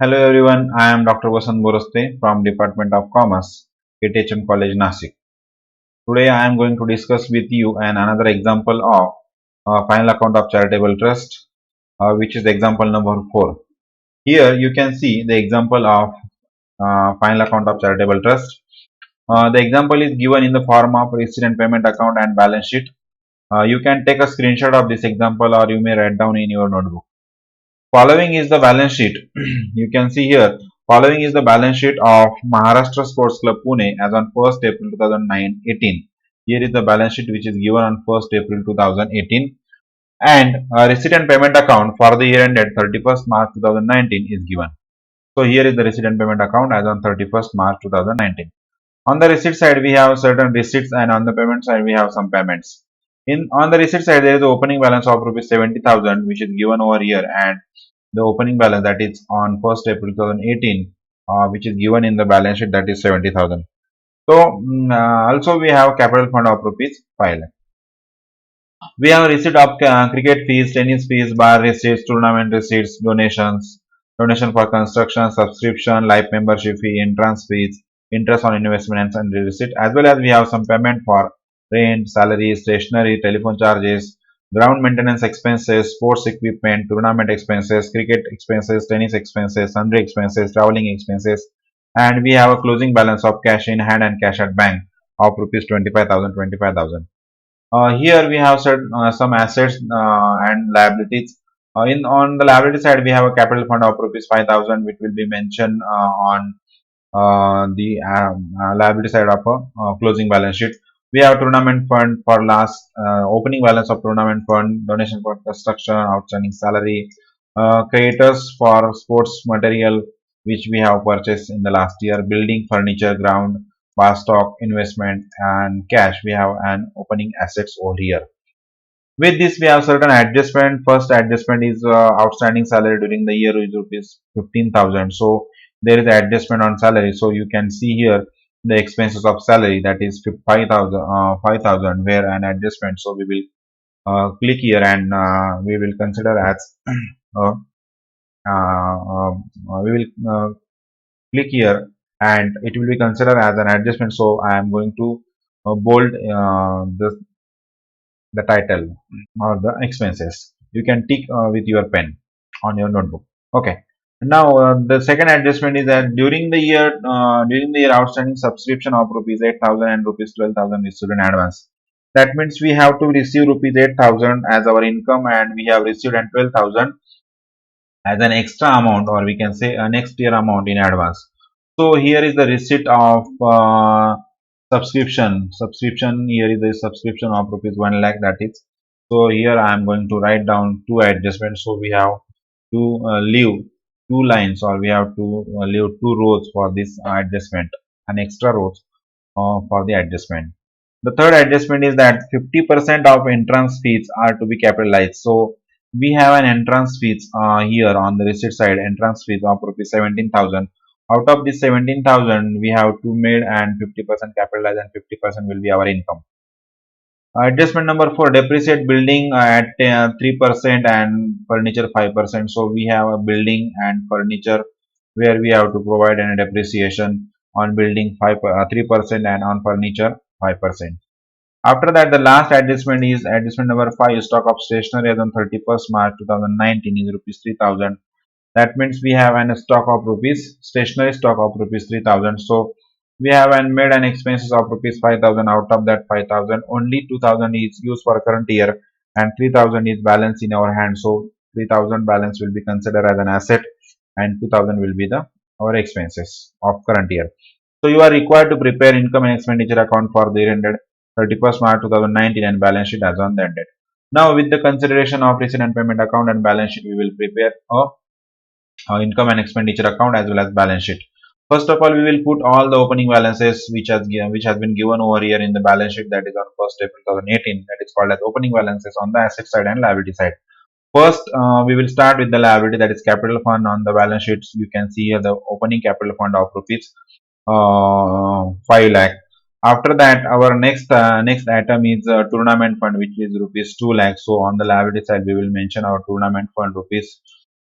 Hello everyone, I am Dr. Vasant Boraste from Department of Commerce, KTHM College, Nasik. Today I am going to discuss with you another example of final account of charitable trust, which is example number 4. Here you can see the example of final account of charitable trust. The example is given in the form of receipt and payment account and balance sheet. You can take a screenshot of this example or you may write down in your notebook. Following is the balance sheet. You can see here, following is the balance sheet of Maharashtra Sports Club Pune as on 1st April 2018. Here is the balance sheet which is given on 1st April 2018, and receipt and payment account for the year ended 31st March 2019 is given. So here is the receipt and payment account as on 31st March 2019. On the receipt side, we have certain receipts, and on the payment side, we have some payments. On the receipt side, there is the opening balance of rupees 70,000, which is given over here, and the opening balance that is on 1st April 2018, which is given in the balance sheet, that is 70,000. So also we have capital fund of rupees 5 lakh. We have receipt of cricket fees, tennis fees, bar receipts, tournament receipts, donation for construction, subscription, life membership fee, entrance fees, interest on investments and receipt, as well as we have some payment for rent, salary, stationery, telephone charges, ground maintenance expenses, sports equipment, tournament expenses, cricket expenses, tennis expenses, sundry expenses, traveling expenses, and we have a closing balance of cash in hand and cash at bank of rupees 25,000. Here we have some assets and liabilities. In on the liability side, we have a capital fund of rupees 5,000, which will be mentioned on the liability side of a closing balance sheet. We have tournament fund for last opening balance of tournament fund, donation for construction, outstanding salary, creators for sports material which we have purchased in the last year, building, furniture, ground, bar stock, investment, and cash. We have an opening assets over here. With this, we have certain adjustment. First adjustment is outstanding salary during the year is rupees 15,000. So there is adjustment on salary. So you can see here the expenses of salary, that is 5,000 where an adjustment. So we will click here, and we will consider as uh, we will click here, and it will be considered as an adjustment. So I am going to bold the title or the expenses. You can tick with your pen on your notebook. Okay. Now the second adjustment is that during the year outstanding subscription of rupees 8,000 and rupees 12,000 is received in advance. That means we have to receive rupees 8,000 as our income, and we have received and 12,000 as an extra amount, or we can say a next year amount in advance. So here is the receipt of subscription. Here is the subscription of rupees 1 lakh, that is. So here I am going to write down two adjustments. So we have to leave two lines, or we have to leave two rows for this adjustment, an extra rows for the adjustment. The third adjustment is that 50% of entrance fees are to be capitalized. So we have an entrance fees here on the receipt side, entrance fees of rupees 17,000. Out of this 17,000, we have to made and 50% capitalized, and 50% will be our income. Adjustment number 4, depreciate building at 3% and furniture 5%. So we have a building and furniture where we have to provide any depreciation on building 3% and on furniture 5%. After that, the last adjustment is adjustment number 5, stock of stationery as on 31st March 2019 is rupees 3,000. That means we have an stock of rupees, stationery stock of rupees 3,000. So we have an made an expenses of rupees 5,000. Out of that 5,000, only 2,000 is used for current year, and 3,000 is balance in our hand. So 3,000 balance will be considered as an asset, and 2,000 will be the our expenses of current year. So you are required to prepare income and expenditure account for the year ended 31st March 2019 and balance sheet as on that date. Now, with the consideration of receipt and payment account and balance sheet, we will prepare a income and expenditure account as well as balance sheet. First of all, we will put all the opening balances which has been given over here in the balance sheet, that is on 1st April 2018, that is called as opening balances on the asset side and liability side. First, we will start with the liability, that is capital fund. On the balance sheets, you can see here the opening capital fund of rupees 5 lakh. After that, our next item is tournament fund, which is rupees 2 lakh. So on the liability side, we will mention our tournament fund rupees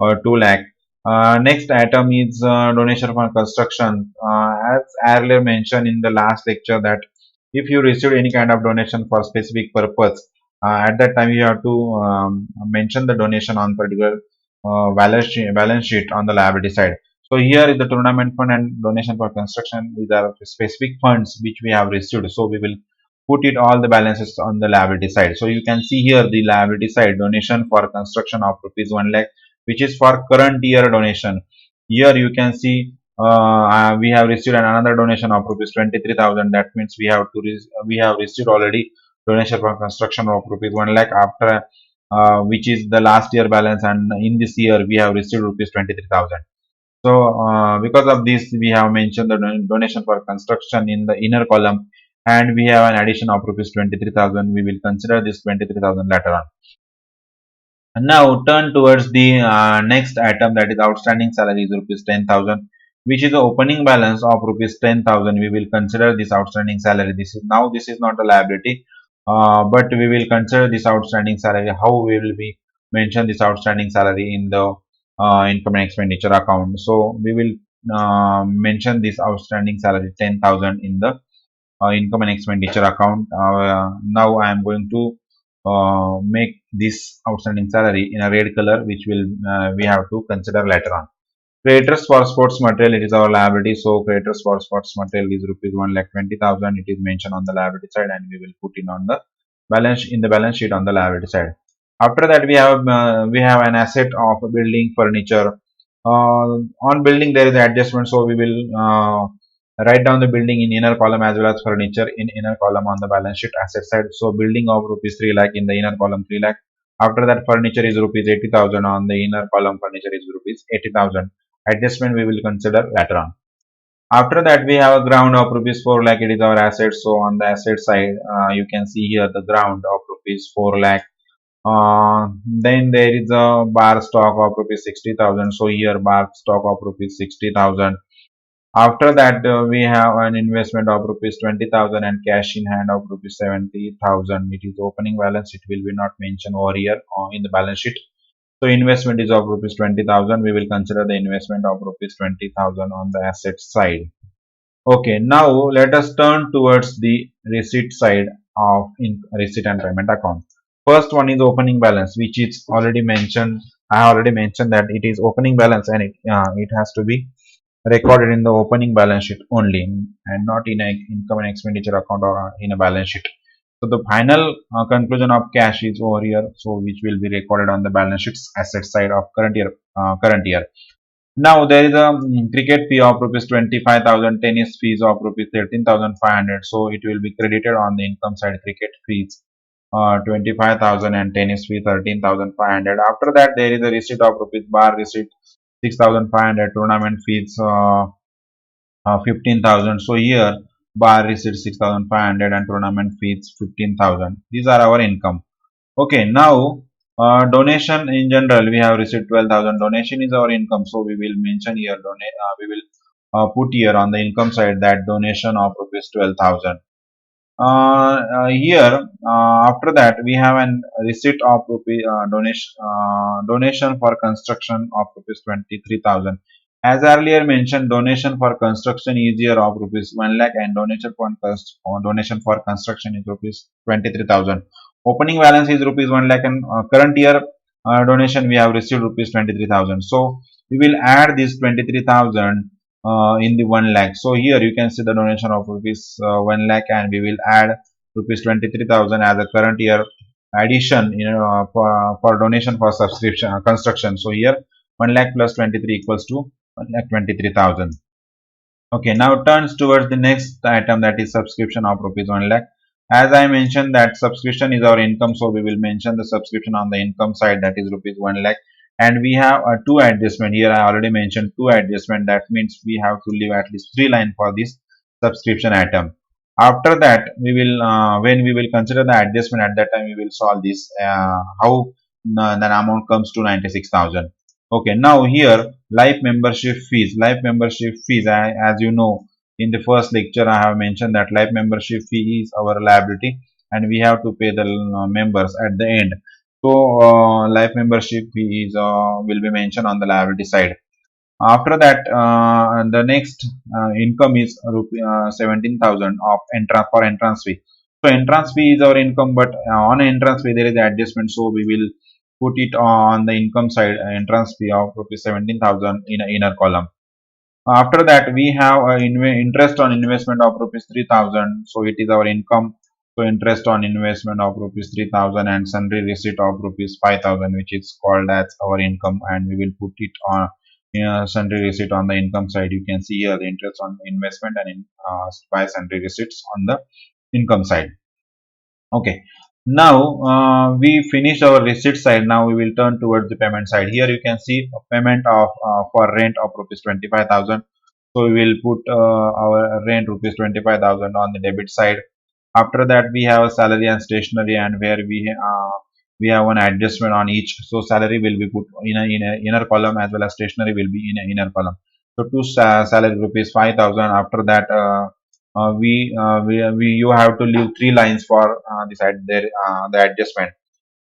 2 lakh. Next item is donation for construction. As earlier mentioned in the last lecture that if you receive any kind of donation for specific purpose, at that time you have to mention the donation on particular balance sheet on the liability side. So here is the tournament fund and donation for construction. These are specific funds which we have received. So we will put it all the balances on the liability side. So you can see here the liability side donation for construction of rupees 1 lakh, which is for current year donation. Here you can see we have received another donation of rupees 23,000. That means we have received already donation for construction of rupees 1 lakh after which is the last year balance, and in this year we have received rupees 23,000. So because of this we have mentioned the donation for construction in the inner column, and we have an addition of rupees 23,000. We will consider this 23,000 later on. And now turn towards the next item, that is outstanding salary is rupees 10,000, which is the opening balance of rupees 10,000. We will consider this outstanding salary. This is not a liability, but we will consider this outstanding salary. How we will be mention this outstanding salary in the income and expenditure account. So we will mention this outstanding salary 10,000 in the income and expenditure account. Now I am going to make this outstanding salary in a red color, which will we have to consider later on. Creditors for sports material, it is our liability. So creditors for sports material is rupees 1,20,000. It is mentioned on the liability side, and we will put in on the balance sheet on the liability side. After that, we have an asset of building furniture. On building there is adjustment, so we will write down the building in inner column as well as furniture in inner column on the balance sheet asset side. So building of rupees 3 lakh in the inner column 3 lakh. After that, furniture is rupees 80,000 on the inner column. Furniture is rupees 80,000. Adjustment we will consider later on. After that, we have a ground of rupees 4 lakh. It is our asset. So on the asset side, you can see here the ground of rupees 4 lakh. Then there is a bar stock of rupees 60,000. So here bar stock of rupees 60,000. After that, we have an investment of rupees 20,000 and cash in hand of rupees 70,000. It is opening balance. It will be not mentioned over here in the balance sheet. So investment is of rupees 20,000. We will consider the investment of rupees 20,000 on the asset side. Okay, now let us turn towards the receipt side of in receipt and payment account. First one is opening balance, which is already mentioned. I already mentioned that it is opening balance, and it has to be recorded in the opening balance sheet only, and not in a income and expenditure account or in a balance sheet. So the final conclusion of cash is over here, so which will be recorded on the balance sheet's asset side of current year. Now there is a cricket fee of rupees 25,000, tennis fees of rupees 13,500. So it will be credited on the income side. Cricket fees 25,000 and tennis fee 13,500. After that, there is a receipt of rupees bar receipt 6,500, tournament fees 15,000. So here bar receipt 6,500 and tournament fees 15,000. These are our income. Okay, now donation in general we have received 12,000. Donation is our income, so we will mention here we will put here on the income side that donation of rupees 12,000. Here after that we have an receipt of donation for construction of rupees 23,000. As earlier mentioned, donation for construction is here of rupees 1 lakh, and donation for construction is rupees 23,000. Opening balance is rupees 1 lakh, and current year donation we have received rupees 23,000. So we will add this 23,000 in the 1 lakh. So here you can see the donation of rupees 1 lakh, and we will add rupees 23,000 as a current year addition, for donation for subscription construction. So here 1 lakh plus 23 equals to 1,23,000. Okay, now turns towards the next item, that is subscription of rupees 1 lakh. As I mentioned that subscription is our income, so we will mention the subscription on the income side, that is rupees 1 lakh. And we have two adjustment here. I already mentioned two adjustment. That means we have to leave at least 3 lines for this subscription item. After that, we will when we will consider the adjustment, at that time we will solve this how the amount comes to 96,000. Okay, now here life membership fees. As you know, in the first lecture I have mentioned that life membership fee is our liability, and we have to pay the members at the end. So life membership fee is will be mentioned on the liability side. After that, the next income is 17,000 of entrance fee. So entrance fee is our income, but on entrance fee there is adjustment. So we will put it on the income side, entrance fee of rupees 17,000 in a inner column. After that, we have interest on investment of rupees 3,000. So it is our income. So interest on investment of rupees 3,000 and sundry receipt of rupees 5,000, which is called as our income, and we will put it on sundry receipt on the income side. You can see here the interest on investment and by sundry receipts on the income side. Okay. Now we finish our receipt side. Now we will turn towards the payment side. Here you can see a payment of for rent of rupees 25,000. So we will put our rent rupees 25,000 on the debit side. After that, we have salary and stationery, and where we have one adjustment on each. So salary will be put in a inner column, as well as stationery will be in a inner column. So to salary rupees 5,000. After that, we you have to leave three lines for the adjustment.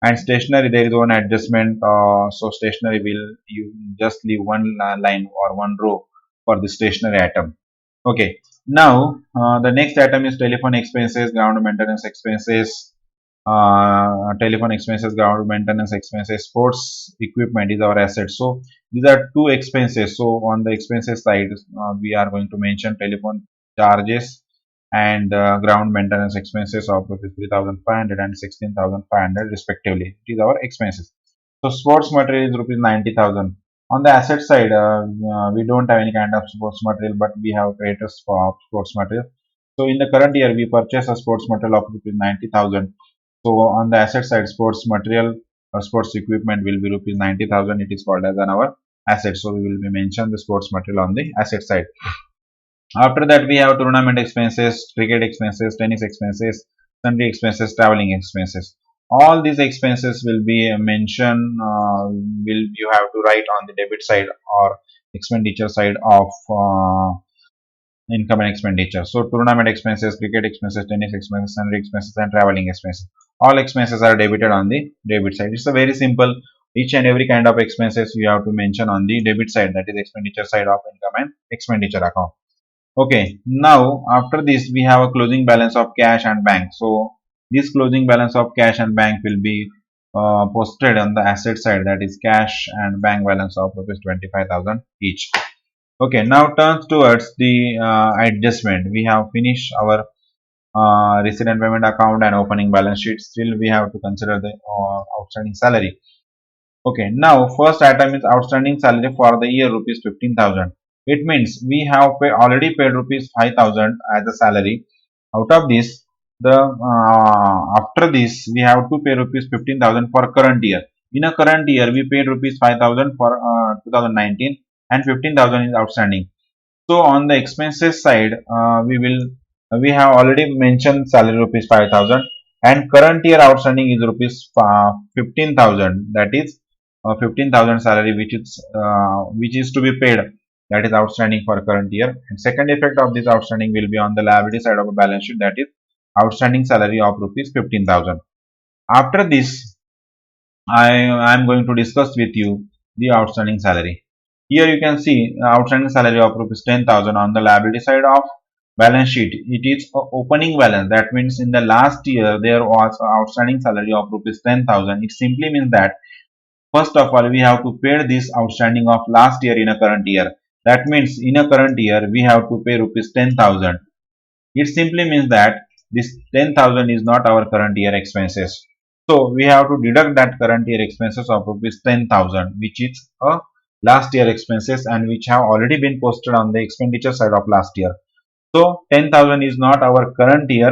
And stationery, there is one adjustment. So stationery will you just leave one line or one row for the stationery item. Okay. Now the next item is telephone expenses, ground maintenance expenses, telephone expenses, ground maintenance expenses, sports equipment is our asset. So these are two expenses. So on the expenses side, we are going to mention telephone charges and ground maintenance expenses of rupees 3,500 and 16,500 respectively. It is our expenses. So sports material is rupees 90,000. On the asset side, we don't have any kind of sports material, but we have creditors for sports material. So in the current year, we purchased a sports material of rupees 90,000. So on the asset side, sports material or sports equipment will be rupees 90,000. It is called as our asset. So we will be mention the sports material on the asset side. After that, we have tournament expenses, cricket expenses, tennis expenses, sundry expenses, traveling expenses. All these expenses will be mentioned. Will you have to write on the debit side or expenditure side of income and expenditure. So tournament expenses, cricket expenses, tennis expenses, sundry expenses, and traveling expenses. All expenses are debited on the debit side. It's a very simple. Each and every kind of expenses you have to mention on the debit side, that is expenditure side of income and expenditure account. Okay, now after this we have a closing balance of cash and bank. So this closing balance of cash and bank will be posted on the asset side, that is cash and bank balance of rupees 25,000 each. Okay, now turns towards the adjustment. We have finished our receipt and payment account and opening balance sheet. Still we have to consider the outstanding salary. Okay, now first item is outstanding salary for the year rupees 15,000. It means we have already paid rupees 5,000 as a salary. Out of this, the after this we have to pay rupees 15,000 for current year. In a current year, we paid rupees 5,000 for 2019, and 15,000 is outstanding. So on the expenses side, we have already mentioned salary rupees 5,000, and current year outstanding is rupees 15,000. That is 15,000 salary which is to be paid. That is outstanding for current year. And second effect of this outstanding will be on the liability side of a balance sheet. That is outstanding salary of rupees 15,000. After this, I am going to discuss with you the outstanding salary. Here you can see outstanding salary of rupees 10,000 on the liability side of balance sheet. It is a opening balance. That means in the last year there was outstanding salary of rupees 10,000. It simply means that first of all we have to pay this outstanding of last year in a current year. That means in a current year we have to pay rupees 10,000. It simply means that this 10,000 is not our current year expenses. So we have to deduct that current year expenses of rupees 10,000, which is a last year expenses and which have already been posted on the expenditure side of last year. So 10,000 is not our current year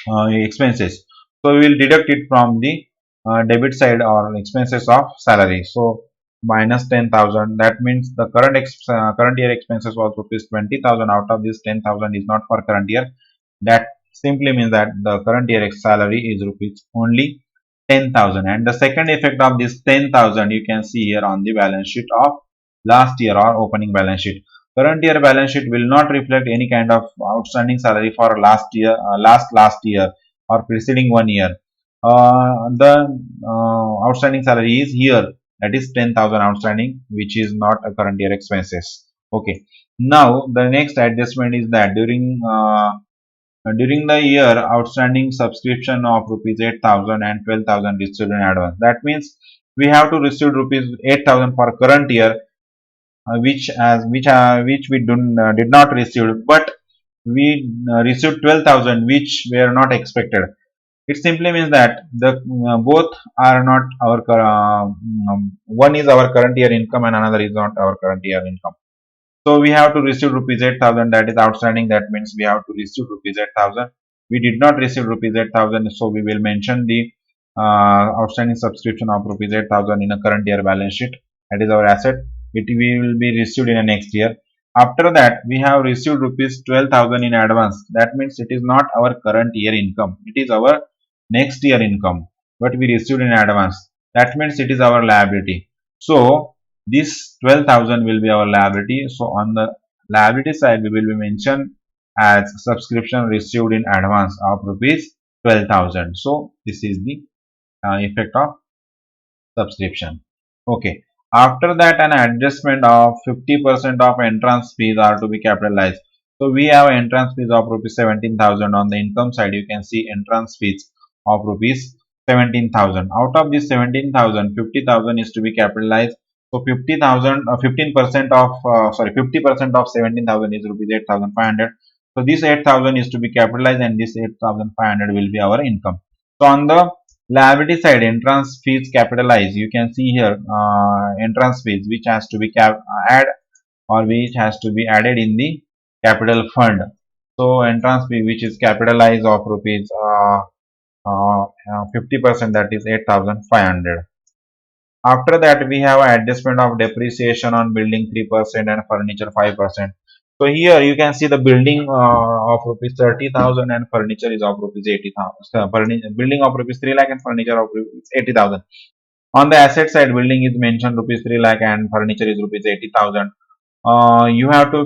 expenses. So we will deduct it from the debit side or expenses of salary. So minus 10,000. That means the current year expenses was rupees 20,000. Out of this, 10,000 is not for current year. That simply means that the current year salary is rupees only 10,000. And the second effect of this 10,000 you can see here on the balance sheet of last year or opening balance sheet. Current year balance sheet will not reflect any kind of outstanding salary for last year, last year or preceding one year. The outstanding salary is here. that is 10,000 outstanding, which is not a current year expenses. Okay. Now the next adjustment is that during the year, outstanding subscription of rupees 8,000 and 12,000 received in advance. That means we have to receive rupees 8,000 for current year, which we did not receive, but we received 12,000, which were not expected. It simply means that the both are not our one is our current year income and another is not our current year income. So we have to receive rupees 8,000, that is outstanding. That means we have to receive rupees 8,000. We did not receive rupees 8,000, so we will mention the outstanding subscription of rupees 8,000 in a current year balance sheet. That is our asset. It will be received in the next year. After that, we have received rupees 12,000 in advance. That means it is not our current year income. It is our next year income, but we received in advance. That means it is our liability. So this 12,000 will be our liability. So on the liability side, we will be mentioned as subscription received in advance of rupees 12,000. So this is the effect of subscription. Okay. After that, an adjustment of 50% of entrance fees are to be capitalized. So we have entrance fees of rupees 17,000 on the income side. You can see entrance fees of rupees 17,000. Out of this 17,000, 50,000 is to be capitalized. So 50,000, 15% of 50% of 17,000 is rupees 8,500. So this 8,000 is to be capitalized, and this 8,500 will be our income. So on the liability side, entrance fees capitalized. You can see here entrance fees which has to be which has to be added in the capital fund. So entrance fee which is capitalized of rupees 50%, that is 8,500. After that, we have adjustment of depreciation on building 3% and furniture 5%. So here you can see the building of rupees 30,000 and furniture is of rupees 80,000. So building of rupees 3 lakh and furniture of rupees 80,000. On the asset side, building is mentioned rupees 3 lakh and furniture is rupees 80,000. You have to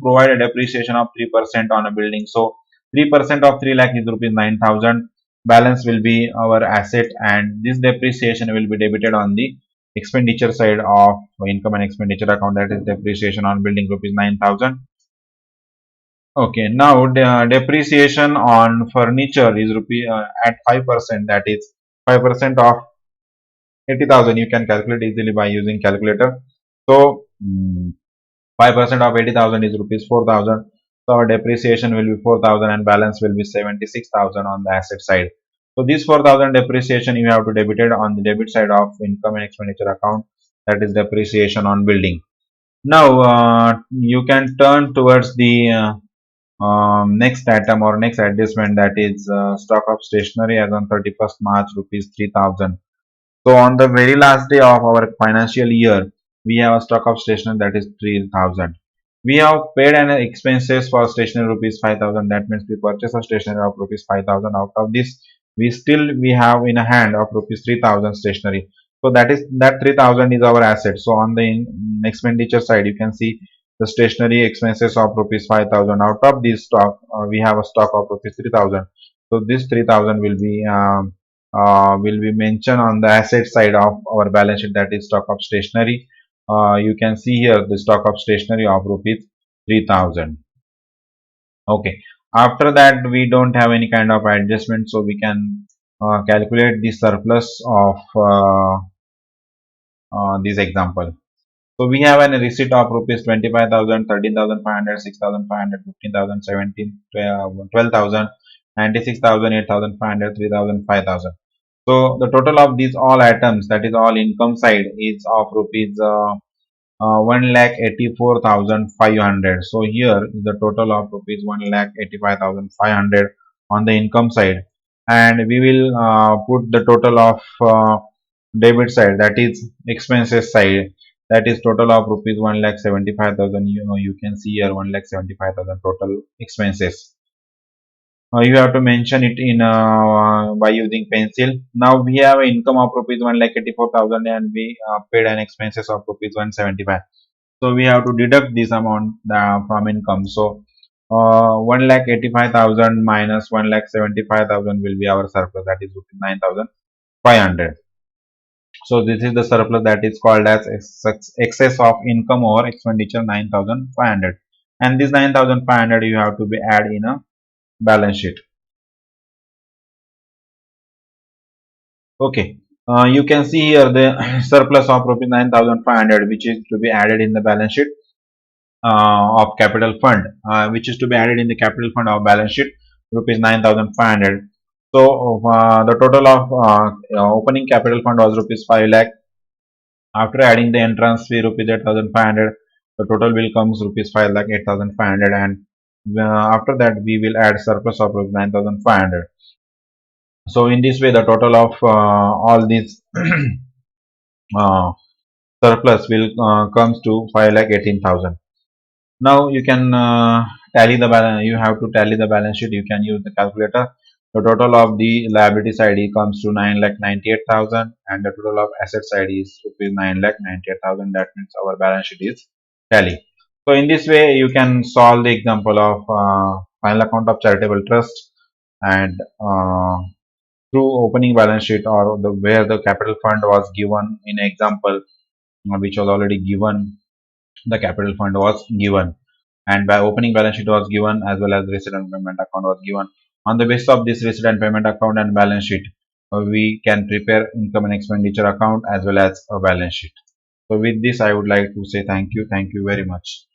provide a depreciation of 3% on a building. So 3% of 3 lakh is rupees 9,000. Balance will be our asset, and this depreciation will be debited on the expenditure side of income and expenditure account. That is depreciation on building rupees 9,000. Okay, now the depreciation on furniture is at 5%. That is 5% of 80,000. You can calculate easily by using calculator. So 5% of 80,000 is rupees 4,000. So our depreciation will be 4,000 and balance will be 76,000 on the asset side. So this 4,000 depreciation you have to debit it on the debit side of income and expenditure account. That is depreciation on building. Now you can turn towards the next item or next adjustment, that is stock of stationery as on 31st March rupees 3,000. So on the very last day of our financial year, we have a stock of stationery that is 3,000. We have paid an expenses for stationery rupees 5,000. That means we purchase a stationery of rupees 5,000. Out of this, we have in a hand of rupees 3,000 stationery. So that 3,000 is our asset. So on the expenditure side, you can see the stationery expenses of rupees 5,000. Out of this stock, we have a stock of rupees 3,000. So this 3,000 will be mentioned on the asset side of our balance sheet, that is stock of stationery. You can see here the stock of stationery of rupees 3,000. Okay. After that, we don't have any kind of adjustment, so we can calculate the surplus of this example. So we have a receipt of rupees 25,000, 13,500, 6,500, 15,000, 17, 12,000, 96,000, 8,500, 3,000, 5,000. So the total of these all items, that is all income side, is of rupees 1,84,500. So here is the total of rupees 1,85,500 on the income side, and we will put the total of debit side, that is expenses side, that is total of rupees 1,75,000. You can see here 1,75,000 total expenses. You have to mention it in by using pencil. Now we have income of rupees 1,84,000 and we paid an expenses of rupees 175. So we have to deduct this amount from income. So 1,85,000 minus 1,75,000 will be our surplus, that is rupees 9,500. So this is the surplus that is called as excess of income or expenditure 9,500, and this 9,500 you have to be add in a balance sheet. Okay, you can see here the surplus of rupees 9,500 which is to be added in the balance sheet of capital fund, which is to be added in the capital fund of balance sheet, rupees 9,500. So the total of opening capital fund was rupees 5 lakh. After adding the entrance fee rupees 8,500, the total will comes rupees 5 lakh 8,500, and after that we will add surplus of rupees 9,500. So in this way the total of all these uh, surplus will comes to 5 lakh 18,000. Now you can tally the balance. You have to tally the balance sheet. You can use the calculator. The total of the liability side comes to 9 lakh 98,000, and the total of asset side is rupees 9 lakh 98,000. That means our balance sheet is tally. So in this way you can solve the example of final account of charitable trust, and through opening balance sheet, or the where the capital fund was given in example, which was already given. The capital fund was given, and by opening balance sheet was given, as well as receipt and payment account was given. On the basis of this receipt and payment account and balance sheet, we can prepare income and expenditure account as well as a balance sheet. So with this I would like to say thank you very much.